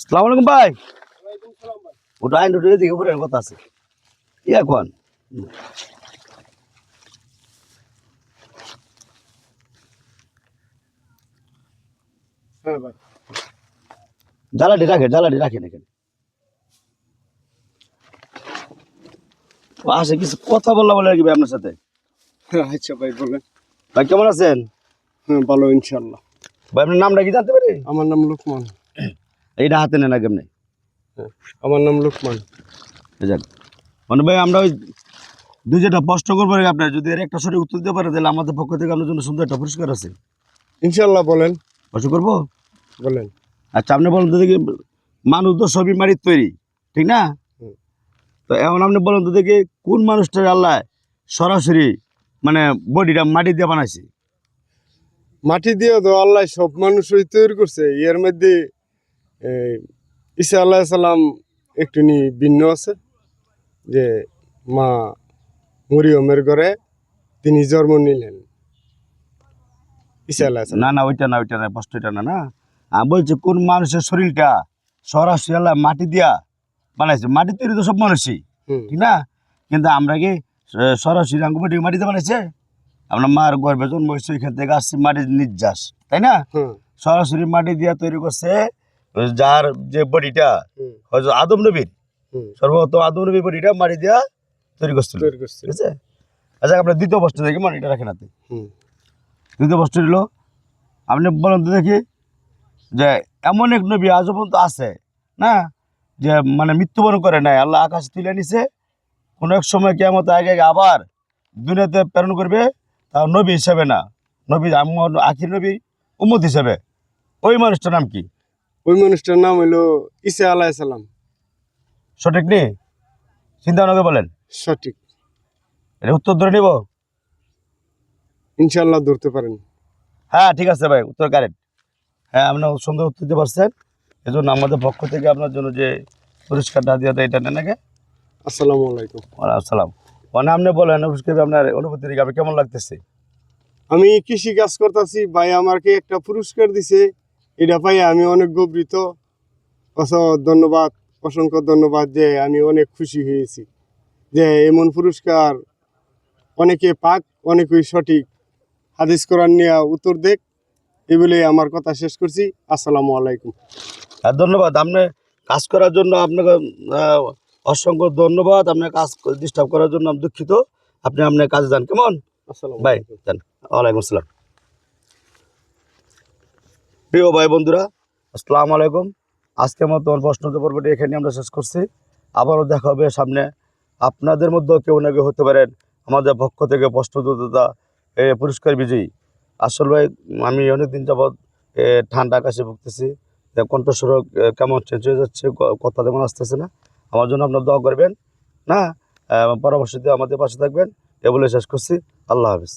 আসসালামু আলাইকুম ভাই। ওটা আইন উঠে দিকে উপরে কথা আছে কি এখন? হ্যাঁ ভাই, জ্বালাটি রাখেন এখানে। ও আসে কিছু কথা বললাম বলে আর কি ভাই আপনার সাথে। আচ্ছা ভাই বলেন। ভাই কেমন আছেন? হ্যাঁ ভালো ইনশাল্লাহ। ভাই আপনার নামটা কি জানতে পারি? আমার নাম লুকমান। এইটা হাতে নেন আগে এমনি। আমার নাম লুকমান। যাক মানে ভাই আমরা ওই দুই যেটা প্রশ্ন করবো আর কি আপনার, যদি এর একটা সঠিক উত্তর দিতে পারে তাহলে আমাদের পক্ষ থেকে আপনার জন্য সুন্দর একটা পুরস্কার আছে। ইনশাল্লাহ বলেন। প্রশ্ন করবো? বলেন। আচ্ছা আপনি বলুন তো দেখি, মানুষ তো সবই মাটির তৈরি, ঠিক না? হুম। তো এখন আপনি বলুন তো দেখি, কোন মানুষটা আল্লাহ সরাসরি মানে বডিটা মাটি দিয়ে বানাইছে? মাটি দিয়ে তো আল্লাহ সব মানুষই তৈরি করছে, এর মধ্যে এই, ঈসা আল্লাহ সালাম একটু ভিন্ন আছে, যে মা মরিয়মের ঘরে তিনি জন্ম নিলেন। ঈসা আল্লাহ সালাম। না ওইটা না প্রশ্নটা না আমি বলছি কোন মানুষের শরীরটা সরাসরি আল্লাহ মাটি দিয়া বানাইছে? মাটি তৈরি তো সব মানুষই, হুম। ঠিক না? কিন্তু আমরা কি সরাসরি আঙ্গুমাটি মাটিতে বানাইছে? আমরা মার গর্ভে জন্ম হয়েছে, ওইখান থেকে আসছি মাটির নির্যাস, তাই না? হ্যাঁ। সরাসরি মাটি দিয়া তৈরি করছে যার যে বডিটা হুম। হয়তো আদম নবীর, হুম। সর্বপ্রথম আদম নবীর বডিটা মাটি দিয়া তৈরি করছিল, তৈরি করছে। ঠিক আছে? আচ্ছা আমরা দ্বিতীয় প্রশ্ন দেখি, মাটিটা রাখেন হাতে। হুম। দ্বিতীয় প্রশ্ন হলো, আপনি বলেন তো দেখি যে এমন এক নবী আজও পর্যন্ত আছে না যে মানে মৃত্যুবরণ করে নাই, আল্লাহ আকাশ তুলে নিছে, কোনো এক সময় কিয়ামতের আগে আবার দুনিয়াতে প্রেরণ করবে, তা নবী হিসাবে না, নবী আখির নবী উম্মত হিসাবে। ওই মানুষটার নাম কি? ওই মানুষটার নাম হইলো ঈসা আলাইহিস সালাম। সঠিক নেই? চিন্তা ভাবনা করে বলেন, সঠিক। এটা উত্তর ধরে নিব? ইনশাল্লাহ ধরতে পারেন। হ্যাঁ ঠিক আছে ভাই, উত্তর কারেক্ট। হ্যাঁ আপনার সুন্দর উত্তর দিতে পারছেন, এই জন্য আমাদের পক্ষ থেকে আপনার জন্য যে পুরস্কারটা দিয়ে দেয় এটা নেন আগে। আসসালামু আলাইকুম। আসসালাম। মানে আপনি বলেন আপনার অনুভূতি থেকে আপনি কেমন লাগতেছে? আমি কৃষি কাজ করতেছি, ভাই আমাকে একটা পুরস্কার দিছে, এটা পাই আমি অনেক গর্বিত। ধন্যবাদ, অসংখ্য ধন্যবাদ, যে আমি অনেক খুশি হয়েছি যে এমন পুরস্কার অনেকে পাক, অনেকেই সঠিক হাদিস কোরআন নিয়ে উত্তর দেখ। এই বলে আমার কথা শেষ করছি। আসসালামু আলাইকুম। আর ধন্যবাদ, আপনি কাজ করার জন্য আপনাকে অসংখ্য ধন্যবাদ। আপনার কাজ ডিস্টার্ব করার জন্য আমি দুঃখিত। আপনি আপনার কাজে যান, কেমন? আসসালামু ভাই আলাইকুম। যান। ওয়ালাইকুম আসসালাম। প্রিয় ভাই বন্ধুরা, আসসালামু আলাইকুম। আজকের মতো প্রশ্ন পর্বটি এখানে আমরা শেষ করছি। আবারও দেখা হবে সামনে। আপনাদের মধ্যেও কেউ না কেউ হতে পারেন আমাদের পক্ষ থেকে প্রশ্নোত্তরদাতা পুরস্কার বিজয়ী। আসল ভাই আমি অনেকদিন যাবৎ ঠান্ডা কাশি ভুগতেছি, কণ্ঠস্বর কেমন চেঞ্জ হয়ে যাচ্ছে, কথা তেমন আসতেছে না। আমার জন্য আপনার দোয়া করবেন না, পরামর্শ দিয়ে আমাদের পাশে থাকবেন। এ বলে শেষ করছি। আল্লাহ হাফিজ।